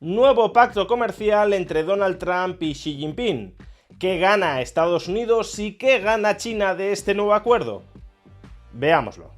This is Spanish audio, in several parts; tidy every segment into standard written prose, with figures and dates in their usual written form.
Nuevo pacto comercial entre Donald Trump y Xi Jinping. ¿Qué gana Estados Unidos y qué gana China de este nuevo acuerdo? Veámoslo.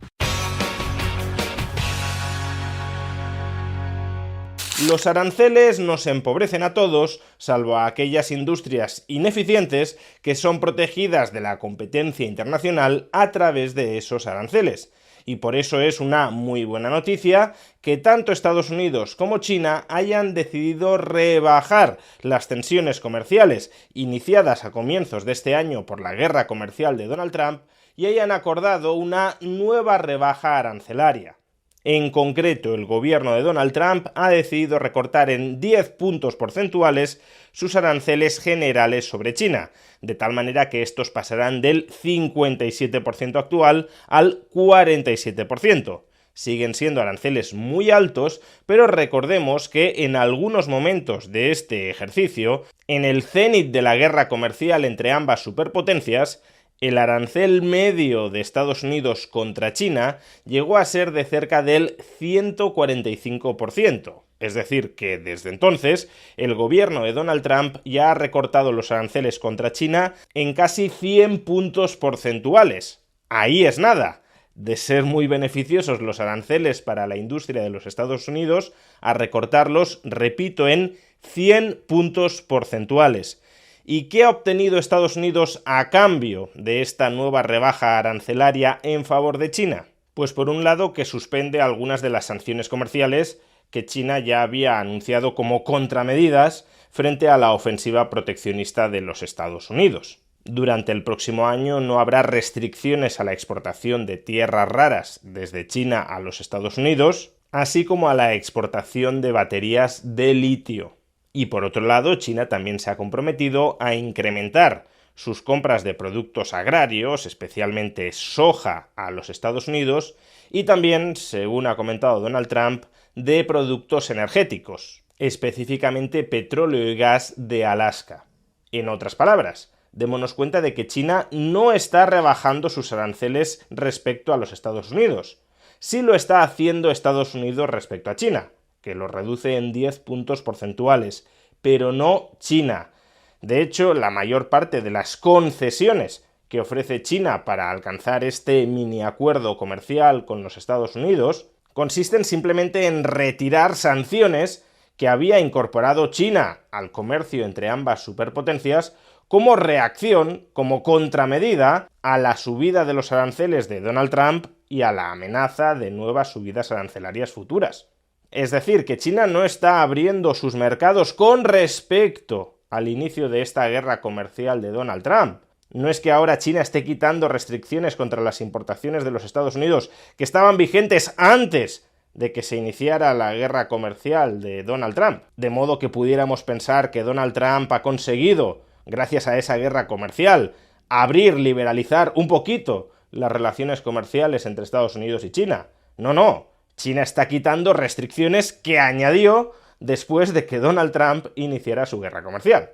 Los aranceles nos empobrecen a todos, salvo a aquellas industrias ineficientes que son protegidas de la competencia internacional a través de esos aranceles. Y por eso es una muy buena noticia que tanto Estados Unidos como China hayan decidido rebajar las tensiones comerciales iniciadas a comienzos de este año por la guerra comercial de Donald Trump y hayan acordado una nueva rebaja arancelaria. En concreto, el gobierno de Donald Trump ha decidido recortar en 10 puntos porcentuales sus aranceles generales sobre China, de tal manera que estos pasarán del 57% actual al 47%. Siguen siendo aranceles muy altos, pero recordemos que en algunos momentos de este ejercicio, en el cénit de la guerra comercial entre ambas superpotencias, el arancel medio de Estados Unidos contra China llegó a ser de cerca del 145%. Es decir, que desde entonces el gobierno de Donald Trump ya ha recortado los aranceles contra China en casi 100 puntos porcentuales. Ahí es nada. De ser muy beneficiosos los aranceles para la industria de los Estados Unidos, a recortarlos, repito, en 100 puntos porcentuales. ¿Y qué ha obtenido Estados Unidos a cambio de esta nueva rebaja arancelaria en favor de China? Pues por un lado que suspende algunas de las sanciones comerciales que China ya había anunciado como contramedidas frente a la ofensiva proteccionista de los Estados Unidos. Durante el próximo año no habrá restricciones a la exportación de tierras raras desde China a los Estados Unidos, así como a la exportación de baterías de litio. Y por otro lado, China también se ha comprometido a incrementar sus compras de productos agrarios, especialmente soja, a los Estados Unidos, y también, según ha comentado Donald Trump, de productos energéticos, específicamente petróleo y gas de Alaska. En otras palabras, démonos cuenta de que China no está rebajando sus aranceles respecto a los Estados Unidos. Sí lo está haciendo Estados Unidos respecto a China, que lo reduce en 10 puntos porcentuales, pero no China. De hecho, la mayor parte de las concesiones que ofrece China para alcanzar este mini acuerdo comercial con los Estados Unidos consisten simplemente en retirar sanciones que había incorporado China al comercio entre ambas superpotencias como reacción, como contramedida a la subida de los aranceles de Donald Trump y a la amenaza de nuevas subidas arancelarias futuras. Es decir, que China no está abriendo sus mercados con respecto al inicio de esta guerra comercial de Donald Trump. No es que ahora China esté quitando restricciones contra las importaciones de los Estados Unidos que estaban vigentes antes de que se iniciara la guerra comercial de Donald Trump. De modo que pudiéramos pensar que Donald Trump ha conseguido, gracias a esa guerra comercial, liberalizar un poquito las relaciones comerciales entre Estados Unidos y China. No. China está quitando restricciones que añadió después de que Donald Trump iniciara su guerra comercial.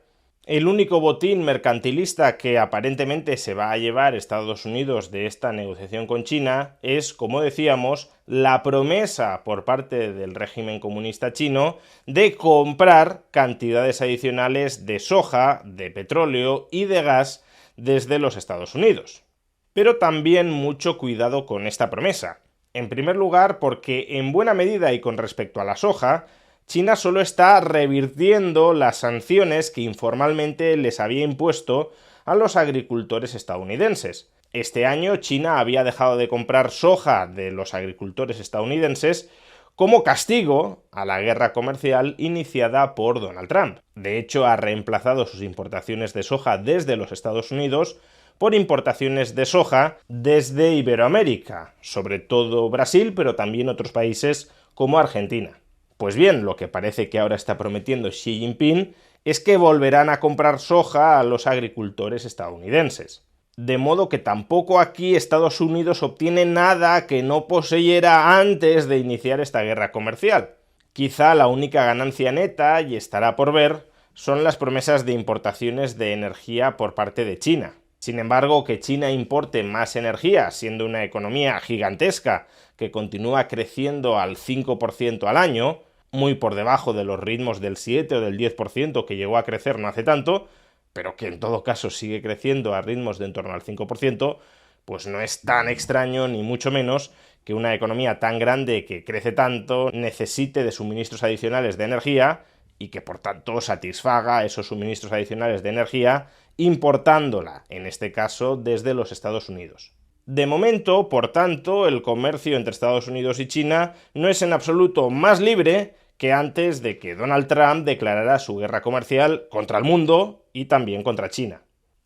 El único botín mercantilista que aparentemente se va a llevar Estados Unidos de esta negociación con China es, como decíamos, la promesa por parte del régimen comunista chino de comprar cantidades adicionales de soja, de petróleo y de gas desde los Estados Unidos. Pero también mucho cuidado con esta promesa. En primer lugar, porque en buena medida y con respecto a la soja, China solo está revirtiendo las sanciones que informalmente les había impuesto a los agricultores estadounidenses. Este año China había dejado de comprar soja de los agricultores estadounidenses como castigo a la guerra comercial iniciada por Donald Trump. De hecho, ha reemplazado sus importaciones de soja desde los Estados Unidos por importaciones de soja desde Iberoamérica, sobre todo Brasil, pero también otros países como Argentina. Pues bien, lo que parece que ahora está prometiendo Xi Jinping es que volverán a comprar soja a los agricultores estadounidenses. De modo que tampoco aquí Estados Unidos obtiene nada que no poseyera antes de iniciar esta guerra comercial. Quizá la única ganancia neta, y estará por ver, son las promesas de importaciones de energía por parte de China. Sin embargo, que China importe más energía, siendo una economía gigantesca que continúa creciendo al 5% al año, muy por debajo de los ritmos del 7 o del 10% que llegó a crecer no hace tanto, pero que en todo caso sigue creciendo a ritmos de en torno al 5%, pues no es tan extraño ni mucho menos que una economía tan grande que crece tanto necesite de suministros adicionales de energía y que por tanto satisfaga esos suministros adicionales de energía importándola, en este caso desde los Estados Unidos. De momento, por tanto, el comercio entre Estados Unidos y China no es en absoluto más libre que antes de que Donald Trump declarara su guerra comercial contra el mundo y también contra China.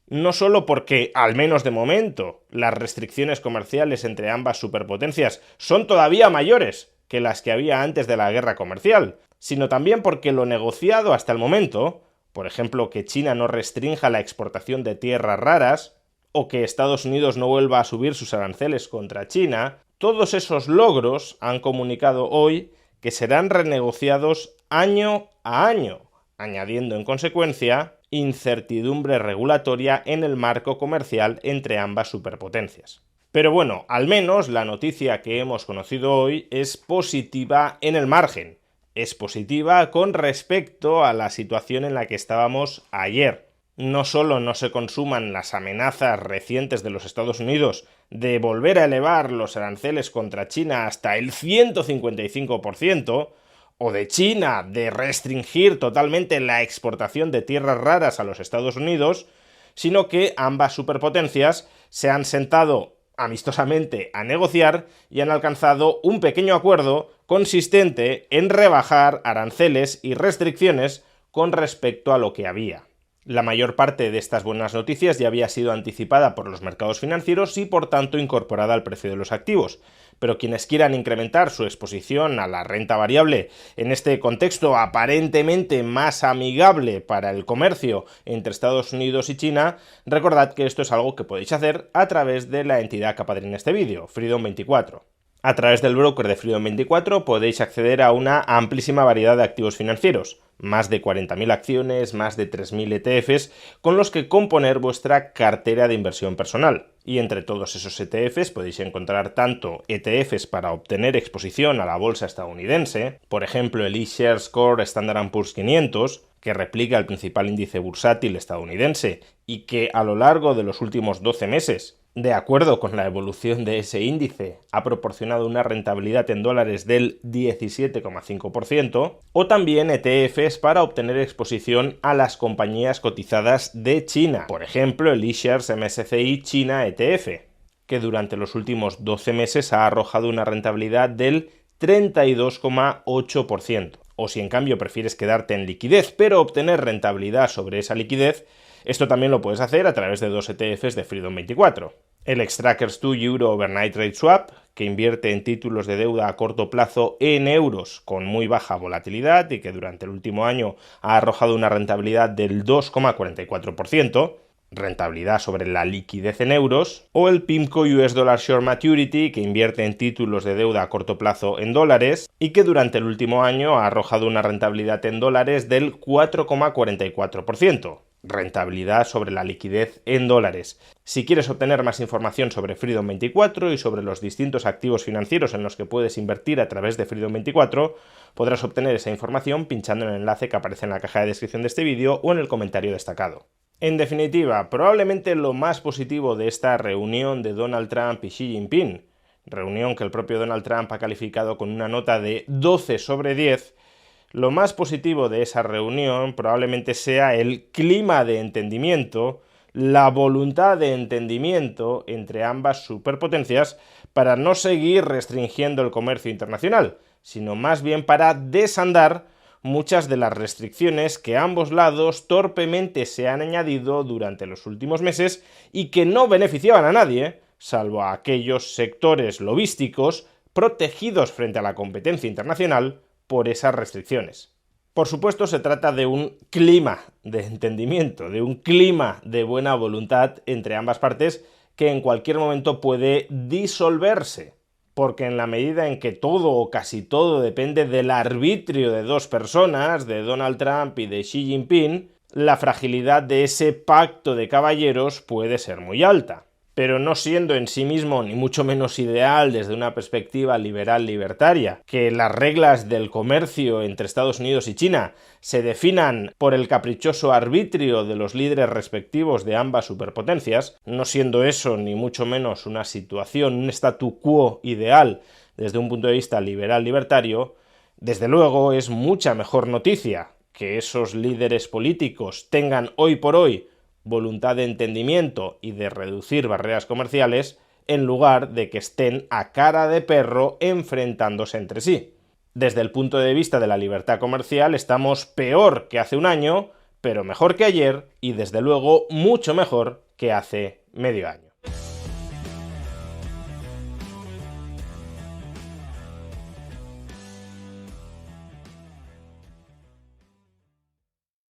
No solo porque, al menos de momento, las restricciones comerciales entre ambas superpotencias son todavía mayores que las que había antes de la guerra comercial, sino también porque lo negociado hasta el momento, por ejemplo, que China no restrinja la exportación de tierras raras, o que Estados Unidos no vuelva a subir sus aranceles contra China, todos esos logros han comunicado hoy que serán renegociados año a año, añadiendo en consecuencia incertidumbre regulatoria en el marco comercial entre ambas superpotencias. Pero bueno, al menos la noticia que hemos conocido hoy es positiva en el margen. Es positiva con respecto a la situación en la que estábamos ayer. No solo no se consuman las amenazas recientes de los Estados Unidos de volver a elevar los aranceles contra China hasta el 155%, o de China de restringir totalmente la exportación de tierras raras a los Estados Unidos, sino que ambas superpotencias se han sentado amistosamente a negociar y han alcanzado un pequeño acuerdo consistente en rebajar aranceles y restricciones con respecto a lo que había. La mayor parte de estas buenas noticias ya había sido anticipada por los mercados financieros y por tanto incorporada al precio de los activos, pero quienes quieran incrementar su exposición a la renta variable en este contexto aparentemente más amigable para el comercio entre Estados Unidos y China, recordad que esto es algo que podéis hacer a través de la entidad que apadrina este vídeo, Freedom24. A través del broker de Freedom24 podéis acceder a una amplísima variedad de activos financieros, más de 40.000 acciones, más de 3.000 ETFs, con los que componer vuestra cartera de inversión personal. Y entre todos esos ETFs podéis encontrar tanto ETFs para obtener exposición a la bolsa estadounidense, por ejemplo el iShares Core Standard & Poor's 500, que replica el principal índice bursátil estadounidense y que a lo largo de los últimos 12 meses, de acuerdo con la evolución de ese índice, ha proporcionado una rentabilidad en dólares del 17,5%, o también ETFs para obtener exposición a las compañías cotizadas de China, por ejemplo el iShares MSCI China ETF, que durante los últimos 12 meses ha arrojado una rentabilidad del 32,8%. O si en cambio prefieres quedarte en liquidez pero obtener rentabilidad sobre esa liquidez, esto también lo puedes hacer a través de dos ETFs de Freedom24. El Xtrackers 2 Euro Overnight Rate Swap, que invierte en títulos de deuda a corto plazo en euros con muy baja volatilidad y que durante el último año ha arrojado una rentabilidad del 2,44%, rentabilidad sobre la liquidez en euros, o el PIMCO US Dollar Short Maturity, que invierte en títulos de deuda a corto plazo en dólares y que durante el último año ha arrojado una rentabilidad en dólares del 4,44%. Rentabilidad sobre la liquidez en dólares. Si quieres obtener más información sobre Freedom24 y sobre los distintos activos financieros en los que puedes invertir a través de Freedom24, podrás obtener esa información pinchando en el enlace que aparece en la caja de descripción de este vídeo o en el comentario destacado. En definitiva, probablemente lo más positivo de esta reunión de Donald Trump y Xi Jinping, reunión que el propio Donald Trump ha calificado con una nota de 12 sobre 10, lo más positivo de esa reunión probablemente sea el clima de entendimiento, la voluntad de entendimiento entre ambas superpotencias para no seguir restringiendo el comercio internacional, sino más bien para desandar muchas de las restricciones que ambos lados torpemente se han añadido durante los últimos meses y que no beneficiaban a nadie, salvo a aquellos sectores lobísticos protegidos frente a la competencia internacional por esas restricciones. Por supuesto, se trata de un clima de entendimiento, de un clima de buena voluntad entre ambas partes que en cualquier momento puede disolverse, porque en la medida en que todo o casi todo depende del arbitrio de dos personas, de Donald Trump y de Xi Jinping, la fragilidad de ese pacto de caballeros puede ser muy alta. pero no siendo en sí mismo ni mucho menos ideal desde una perspectiva liberal-libertaria, que las reglas del comercio entre Estados Unidos y China se definan por el caprichoso arbitrio de los líderes respectivos de ambas superpotencias, no siendo eso ni mucho menos una situación, un statu quo ideal desde un punto de vista liberal-libertario, desde luego es mucha mejor noticia que esos líderes políticos tengan hoy por hoy voluntad de entendimiento y de reducir barreras comerciales, en lugar de que estén a cara de perro enfrentándose entre sí. Desde el punto de vista de la libertad comercial estamos peor que hace un año, pero mejor que ayer y desde luego mucho mejor que hace medio año.